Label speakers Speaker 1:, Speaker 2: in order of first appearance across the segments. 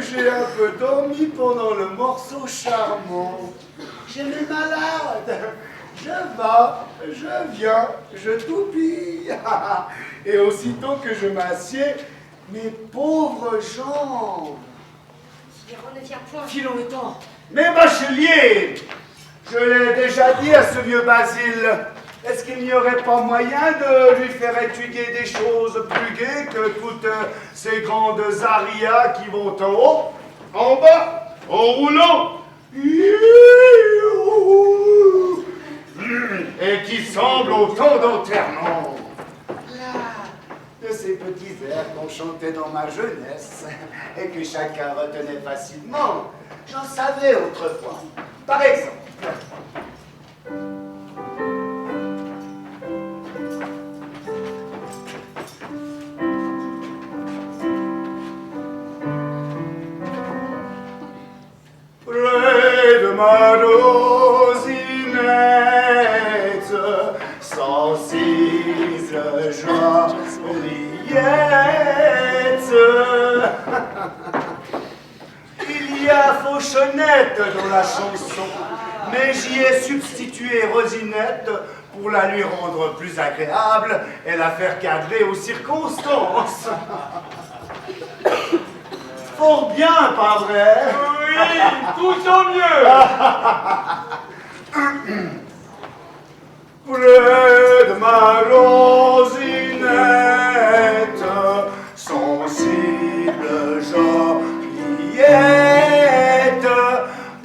Speaker 1: que j'ai un peu dormi pendant le morceau charmant. J'ai mes malades. Je vas, je viens, je toupille. Et aussitôt que je m'assieds, mes pauvres jambes.
Speaker 2: Giraud ne vient point.
Speaker 3: Filons le temps.
Speaker 1: Mais bachelier, je l'ai déjà dit à ce vieux Basile, est-ce qu'il n'y aurait pas moyen de lui faire étudier des choses plus gaies que toutes ces grandes arias qui vont en haut, en bas, en roulant, et qui semblent autant d'enterrements? De ces petits airs qu'on chantait dans ma jeunesse et que chacun retenait facilement. J'en savais autrefois. Par exemple, près de ma rosinette, sensible Joliette. Il y a Fauchonnette dans la chanson, mais j'y ai substitué Rosinette pour la lui rendre plus agréable et la faire cadrer aux circonstances. Fort bien, pas vrai?
Speaker 3: Oui, tout en mieux.
Speaker 1: Près de ma rosinette, sensible Joliette,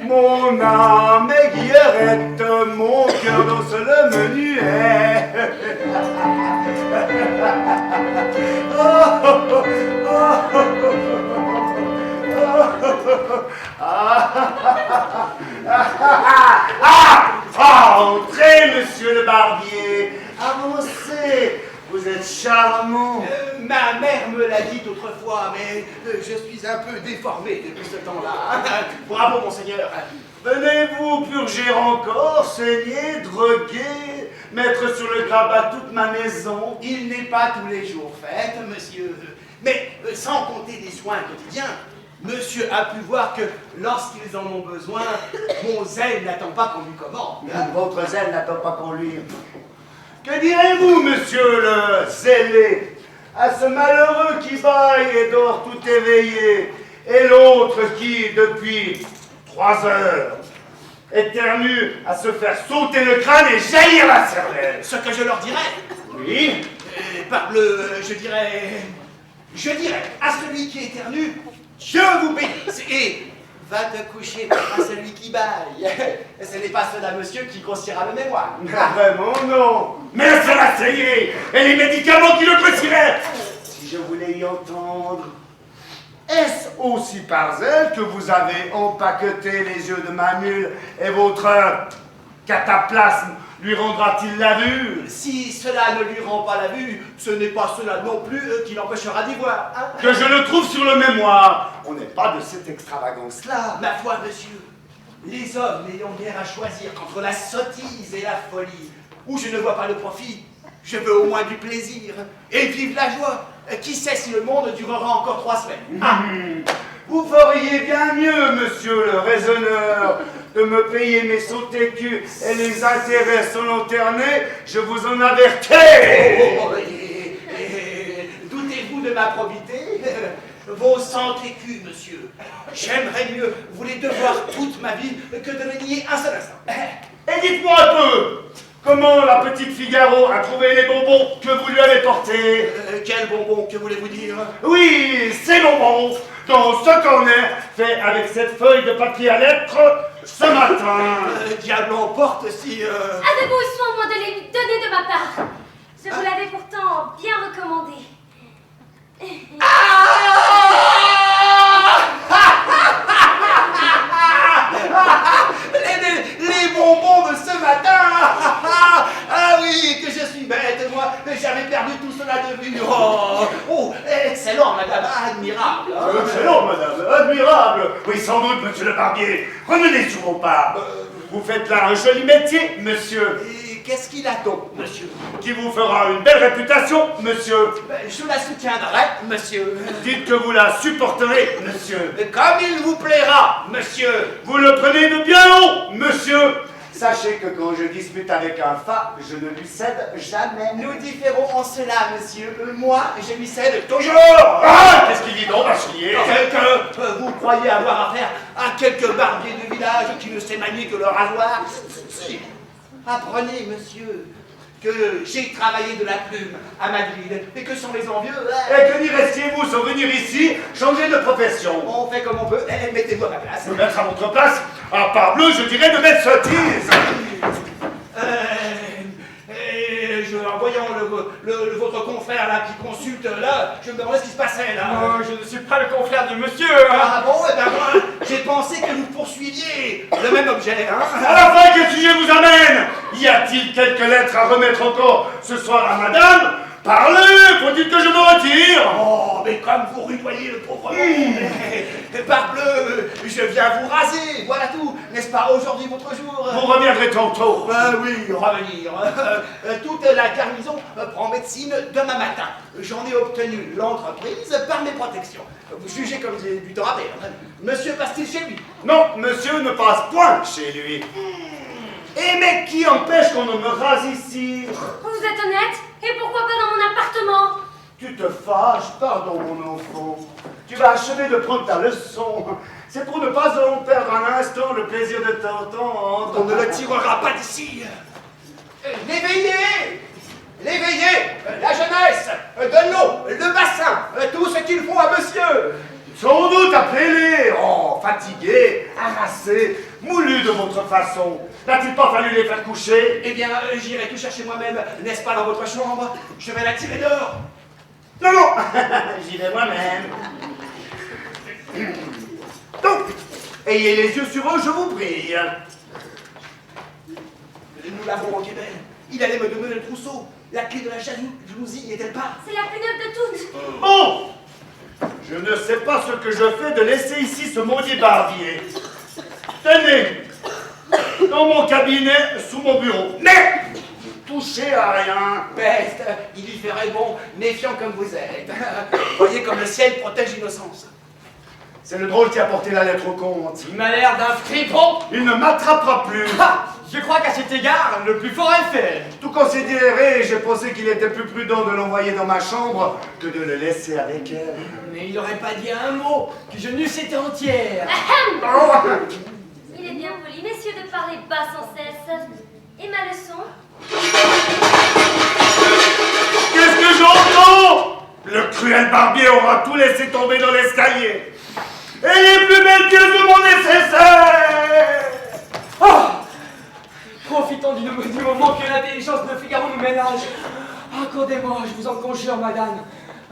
Speaker 1: mon âme est guillerette, mon cœur danse le menuet. Entrez, monsieur le barbier, avancez, vous êtes charmant.
Speaker 4: Ma mère me l'a dit autrefois, mais je suis un peu déformé depuis ce temps-là. Bravo, monseigneur.
Speaker 1: Venez-vous purger encore, saigner, droguer, mettre sur le grabat toute ma maison?
Speaker 4: Il n'est pas tous les jours fait, monsieur. Mais sans compter les soins quotidiens, monsieur a pu voir que lorsqu'ils en ont besoin, mon zèle n'attend pas qu'on lui commande.
Speaker 1: Votre zèle n'attend pas qu'on lui... Que direz-vous, monsieur le zélé, à ce malheureux qui baille et dort tout éveillé, et l'autre qui, depuis 3 heures, éternue à se faire sauter le crâne et jaillir la cervelle?
Speaker 4: Ce que je leur dirais,
Speaker 1: Oui?
Speaker 4: parbleu, je dirais à celui qui éternue, Dieu vous bénisse, et va te coucher à celui qui baille. Ce n'est pas cela, monsieur, qui grossira le mémoire.
Speaker 1: Vraiment, non. Mais cela saignait, et les médicaments qui le grossiraient. Si je voulais y entendre, est-ce aussi par elle que vous avez empaqueté les yeux de ma mule et votre cataplasme lui rendra-t-il la vue?
Speaker 4: Si cela ne lui rend pas la vue, ce n'est pas cela non plus qui l'empêchera d'y voir. Hein?
Speaker 1: Que je le trouve sur le mémoire. On n'est pas de cette extravagance-là.
Speaker 4: Ma foi, monsieur, les hommes n'ayant guère à choisir qu'entre la sottise et la folie, où je ne vois pas le profit, je veux au moins du plaisir et vive la joie. Qui sait si le monde durera encore 3 semaines? Ah.
Speaker 1: Vous feriez bien mieux, monsieur le raisonneur, de me payer mes sauts écus et les intérêts selon Ternay, je vous en avertis.
Speaker 4: Doutez-vous de ma probité? Vos 100 écus, monsieur. J'aimerais mieux vous les devoir toute ma vie que de les nier un seul instant.
Speaker 1: Et dites-moi un peu, comment la petite Figaro a trouvé les bonbons que vous lui avez portés?
Speaker 4: Quels bonbons, que voulez-vous dire?
Speaker 1: Oui, ces bonbons, dans ce qu'on est fait avec cette feuille de papier à lettres ce matin.
Speaker 4: Diable emporte si...
Speaker 2: Avez-vous soin au moins de les lui donner de ma part? Je vous l'avais pourtant bien recommandé.
Speaker 4: Les bonbons de ce matin. Ah oui, que je suis bête, moi. J'avais perdu tout cela de vue. Oh, excellent, madame, admirable. Hein.
Speaker 1: Excellent, madame, admirable. Oui, sans doute, monsieur le barbier. Revenez sur vos pas. Vous faites là un joli métier, monsieur.
Speaker 4: Et qu'est-ce qu'il a donc, monsieur?
Speaker 1: Qui vous fera une belle réputation, monsieur.
Speaker 4: Je la soutiendrai, monsieur.
Speaker 1: Dites que vous la supporterez, monsieur.
Speaker 4: Comme il vous plaira, monsieur.
Speaker 1: Vous le prenez de bien haut, monsieur. Sachez que quand je dispute avec un fa, je ne lui cède jamais.
Speaker 4: Nous différons en cela, monsieur. Moi, je lui cède toujours.
Speaker 1: Ah, qu'est-ce qu'il dit donc, bachelier?
Speaker 4: Que vous croyez avoir affaire à quelques barbiers de village qui ne sait manier que le rasoir? Si. Apprenez, monsieur, que j'ai travaillé de la plume à Madrid et que sont les envieux.
Speaker 1: Et que diriez-vous sans venir ici, changer de profession?
Speaker 4: On fait comme on peut. Mettez-vous à ma place.
Speaker 1: Me mettre à votre place? À parbleu, je dirais de mettre sottise.
Speaker 4: En voyant votre confrère là qui consulte là, je me demandais ce qui se passait là.
Speaker 3: Oh, je ne suis pas le confrère du monsieur.
Speaker 4: Ah bon, eh ben moi, j'ai pensé que vous poursuiviez le même objet, hein.
Speaker 1: À la fin, quel sujet vous amène? Y a-t-il quelques lettres à remettre encore ce soir à madame? Parlez, faut-il que je me retire?
Speaker 4: Oh, mais comme vous rudoyez le pauvre monde. Parbleu, je viens vous raser, voilà tout. N'est-ce pas aujourd'hui votre jour?
Speaker 1: Vous reviendrez tantôt.
Speaker 4: Oui, revenir. Toute la garnison prend médecine demain matin. J'en ai obtenu l'entreprise par mes protections. Vous jugez comme j'ai du temps à perdre. Monsieur passe-t-il chez lui?
Speaker 1: Non, monsieur ne passe point chez lui. Et mais qui empêche qu'on ne me rase ici?
Speaker 2: Vous êtes honnête? Et pourquoi pas dans mon appartement?
Speaker 1: Tu te fâches, pardon mon enfant. Tu vas achever de prendre ta leçon. C'est pour ne pas en perdre un instant le plaisir de t'entendre.
Speaker 4: On ne le tirera pas d'ici. L'éveillé! L'éveillé! La jeunesse! De l'eau! Le bassin! Tout ce qu'il faut à monsieur!
Speaker 1: Sans doute, appelez-les. Oh, fatigués, harassés, moulus de votre façon. N'a-t-il pas fallu les faire coucher?
Speaker 4: Eh bien, j'irai tout chercher moi-même, n'est-ce pas, dans votre chambre? Je vais la tirer dehors.
Speaker 1: Non, non, j'y vais moi-même. Donc, ayez les yeux sur eux, je vous prie.
Speaker 4: Nous l'avons au Québec. Il allait me donner le trousseau. La clé de la jalousie, n'y est-elle pas?
Speaker 2: C'est la plus neuve de toutes.
Speaker 1: Bon, je ne sais pas ce que je fais de laisser ici ce maudit barbier. Tenez, dans mon cabinet, sous mon bureau. Mais, touchez à rien.
Speaker 4: Peste, il y ferait bon, méfiant comme vous êtes. Voyez comme le ciel protège l'innocence.
Speaker 1: C'est le drôle qui a porté la lettre au comte.
Speaker 3: Il m'a l'air d'un fripon.
Speaker 1: Il ne m'attrapera plus.
Speaker 3: Ah, je crois qu'à cet égard, le plus fort est fait.
Speaker 1: Tout considéré, j'ai pensé qu'il était plus prudent de l'envoyer dans ma chambre que de le laisser avec elle.
Speaker 3: Mais il n'aurait pas dit un mot, que je n'eusse été entière.
Speaker 2: Il est bien poli, messieurs, de parler bas sans cesse. Et ma leçon?
Speaker 1: Qu'est-ce que j'entends? Le cruel barbier aura tout laissé tomber dans l'escalier. Et les plus belles pièces de mon nécessaire.
Speaker 3: Oh, profitons du moment que l'intelligence de Figaro nous ménage. Accordez-moi, je vous en conjure, madame,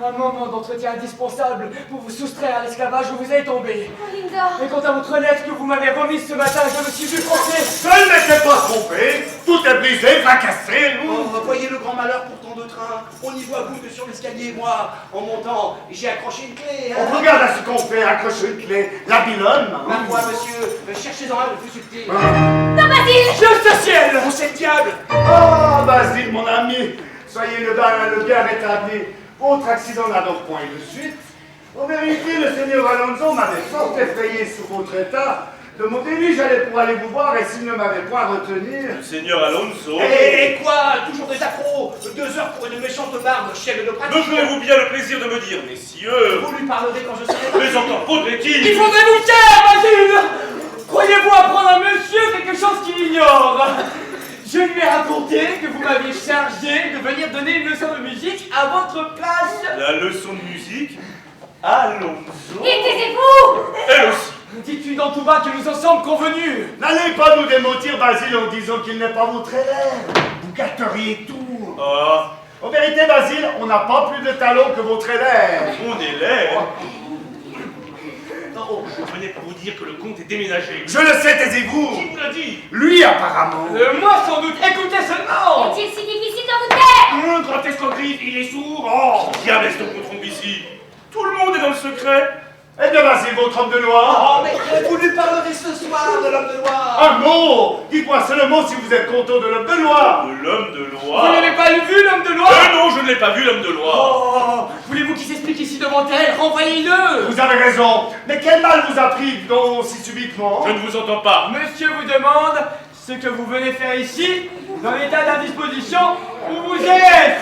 Speaker 3: un moment d'entretien indispensable pour vous soustraire à l'esclavage où vous êtes tombé.
Speaker 2: Oh, Linda.
Speaker 3: Et quant à votre lettre que vous m'avez remise ce matin, je me suis vu penser.
Speaker 1: Je ne m'étais pas trompé. Tout est brisé, fracassé.
Speaker 4: Oh, voyez le grand malheur pourtant de train. On y voit goutte sur l'escalier. Moi, en montant, j'ai accroché une clé. Hein.
Speaker 1: On regarde à ce qu'on fait, accrocher une clé. La bilonne.
Speaker 4: Ma foi, monsieur, cherchez-en un de plus subtil.
Speaker 2: Non, Basile!
Speaker 3: Juste ciel!
Speaker 4: Oh, c'est le diable!
Speaker 1: Ah, Basile, mon ami. Soyez le bien rétabli. Autre accident n'a donc point eu de suite. En vérité, le seigneur Alonso m'avait fort effrayé sous votre état. Demandez-lui, j'allais pour aller vous voir, et s'il ne m'avait point retenu...
Speaker 5: Seigneur Alonso.
Speaker 4: Et quoi? Toujours des afros? 2 heures pour une méchante barbe, chef de pratique.
Speaker 5: Me ferez-vous bien le plaisir de me dire, messieurs,
Speaker 4: Vous lui parlerez quand je serai...
Speaker 5: mais encore faudrait-il...
Speaker 3: Il faudrait vous taire, Basile! Croyez-vous apprendre à monsieur quelque chose qu'il ignore? Je lui ai raconté que vous m'aviez chargé de venir donner une leçon de musique à votre place.
Speaker 5: La leçon de musique, Alonso.
Speaker 2: Et taisez-vous!
Speaker 5: Elle aussi.
Speaker 3: Dites-lui dans tout bas que nous en sommes convenus.
Speaker 1: N'allez pas nous démentir, Basile, en disant qu'il n'est pas votre élève. Vous gâteriez tout.
Speaker 5: Ah,
Speaker 1: En vérité, Basile, on n'a pas plus de talent que votre élève.
Speaker 5: mon élève. Oh, je venais pour vous dire que le comte est déménagé.
Speaker 1: Je le sais, taisez-vous.
Speaker 5: Qui vous l'a dit?
Speaker 1: Lui, apparemment.
Speaker 3: Moi sans doute, écoutez seulement.
Speaker 2: Est-il si difficile de vous taire?
Speaker 5: Grand escogriffe, il est sourd. Oh, diable est-ce qu'on trompe ici? Tout le monde est dans le secret.
Speaker 1: Eh bien, vas-y, votre homme de loi.
Speaker 4: Oh, mais vous lui parlerez ce soir de l'homme de loi.
Speaker 1: Un mot. Dites-moi seulement si vous êtes content de l'homme de loi.
Speaker 5: De l'homme de loi.
Speaker 3: Vous n'avez pas vu l'homme de loi?
Speaker 5: Non, je ne l'ai pas vu, l'homme de loi.
Speaker 3: Oh, voulez-vous qu'il s'explique ici devant elle? Renvoyez-le.
Speaker 1: Vous avez raison. Mais quel mal vous a pris donc si subitement?
Speaker 5: Je ne vous entends pas.
Speaker 3: Monsieur vous demande ce que vous venez faire ici, dans l'état d'indisposition où vous êtes.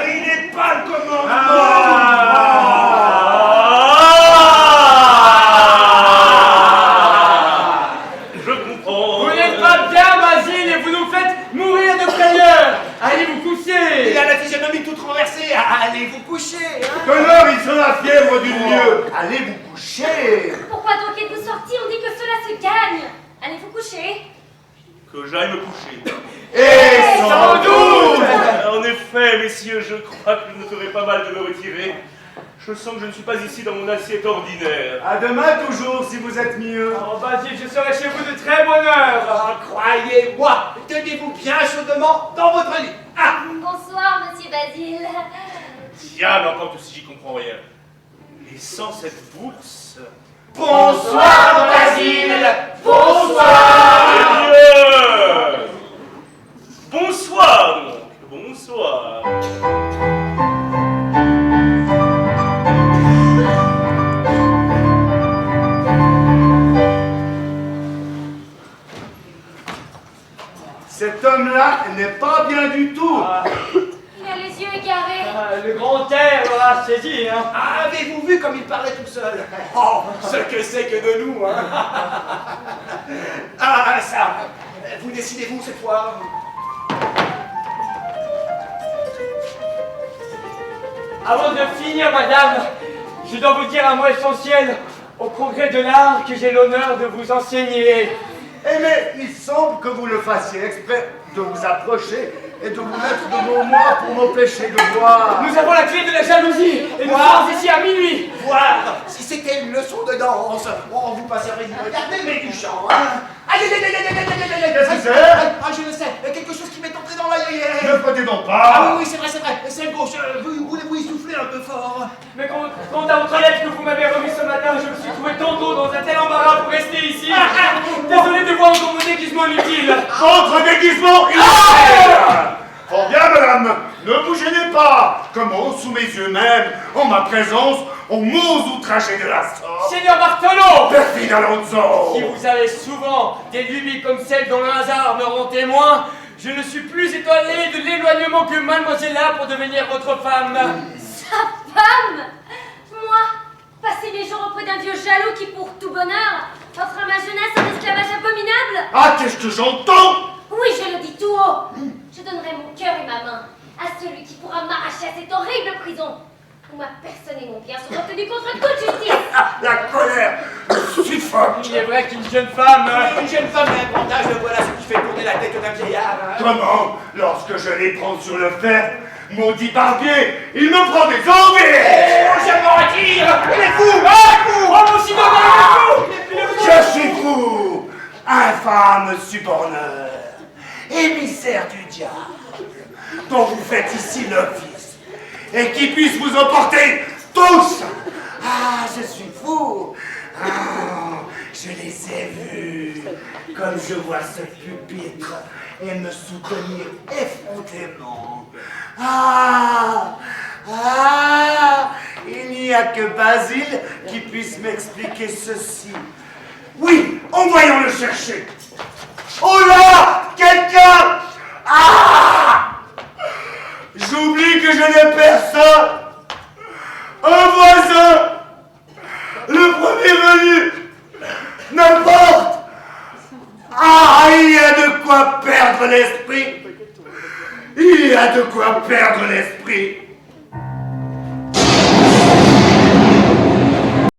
Speaker 1: Il n'est pas le commandement.
Speaker 5: Je comprends.
Speaker 3: Vous n'êtes pas bien, Basile, et vous nous faites mourir de frayeur. Allez vous coucher.
Speaker 4: Il a la physionomie toute renversée. Allez vous coucher. Hein.
Speaker 1: Que l'heure, il sera la fièvre du lieu. Allez vous coucher.
Speaker 2: Pourquoi donc êtes-vous sortis? On dit que cela se gagne. Allez vous coucher.
Speaker 5: Que j'aille me coucher.
Speaker 1: Et sans doute.
Speaker 5: En effet, messieurs, je crois que je ne ferai pas mal de me retirer. Je sens que je ne suis pas ici dans mon assiette ordinaire.
Speaker 1: À demain toujours, si vous êtes mieux.
Speaker 3: Oh, Basile, je serai chez vous de très bonne heure.
Speaker 4: Croyez-moi, tenez-vous bien chaudement dans votre lit. Ah.
Speaker 2: Bonsoir, monsieur Basile.
Speaker 5: Diable, encore si j'y comprends rien. Et sans cette bourse...
Speaker 4: Bonsoir, Basile. Bonsoir.
Speaker 5: Eh bien, bonsoir donc. Bonsoir.
Speaker 1: Cet homme-là n'est pas bien du tout.
Speaker 2: Il a les yeux égarés.
Speaker 3: Le grand air l'aura saisi, hein.
Speaker 4: Avez-vous vu comme il parlait tout seul? Oh, ce que c'est que de nous, hein. Ah, ça. Vous décidez-vous cette fois?
Speaker 3: Avant de finir, madame, je dois vous dire un mot essentiel au progrès de l'art que j'ai l'honneur de vous enseigner.
Speaker 1: Eh mais il semble que vous le fassiez exprès de vous approcher et de vous mettre devant moi pour m'empêcher de voir.
Speaker 3: Nous avons la clé de la jalousie et nous sommes ici à minuit.
Speaker 4: Voir si c'était une leçon de danse. Oh, vous passerez d'y regarder, mais du chant, hein. Aïe, aïe, aïe, aïe, aïe, aïe, aïe, aïe, aïe.
Speaker 1: Qu'est-ce que c'est?
Speaker 4: Ah, je le sais, quelque chose qui m'est entré dans l'œil.
Speaker 1: Ne frottez donc
Speaker 4: Ah
Speaker 1: pas.
Speaker 4: oui, c'est vrai, c'est gauche. Voulez-vous y souffler un peu fort?
Speaker 3: Mais quant à votre lettre que vous m'avez remise ce matin, je me suis trouvé tantôt dans un tel embarras pour rester ici. Désolé de voir encore vos déguisements inutiles.
Speaker 1: Votre déguisement inutile. Fort bien, madame, ne vous gênez pas. Comment, sous mes yeux même, en ma présence, on m'ose outrager de la sorte?
Speaker 3: Seigneur Bartolo,
Speaker 1: Perfide Alonso.
Speaker 3: si vous avez souvent des lubies comme celles dont le hasard me rend témoin, je ne suis plus étonné de l'éloignement que mademoiselle a pour devenir votre femme.
Speaker 2: Sa femme? Moi, passer mes jours auprès d'un vieux jaloux qui, pour tout bonheur, offre à ma jeunesse un esclavage abominable?
Speaker 1: Ah, qu'est-ce que j'entends?
Speaker 2: Oui, je le dis tout haut. Je donnerai mon cœur et ma main à celui qui pourra m'arracher à cette horrible prison où ma personne et mon bien sont retenus contre toute justice.
Speaker 1: La colère suffoque.
Speaker 3: Il est vrai qu'une jeune femme...
Speaker 4: Une jeune femme a un avantage, voilà ce qui fait tourner la tête d'un vieillard. Hein.
Speaker 1: Comment, lorsque je les prends sur le fer, maudit barbier, il me prend des envies.
Speaker 4: Oh, je m'en retire. Il est fou.
Speaker 3: Oh, mon sidonel, il est fou.
Speaker 1: Je suis fou, infâme suborneur, émissaire du diable, dont vous faites ici l'office, et qui puisse vous emporter tous. Ah, je suis fou. Ah, je les ai vus, comme je vois ce pupitre, et me soutenir effrontément. Ah, il n'y a que Basile qui puisse m'expliquer ceci. Oui, envoyons le chercher. Oh là, quelqu'un! Ah! J'oublie que je n'ai personne. Un voisin, le premier venu, n'importe. Ah, il y a de quoi perdre l'esprit. Il y a de quoi perdre l'esprit.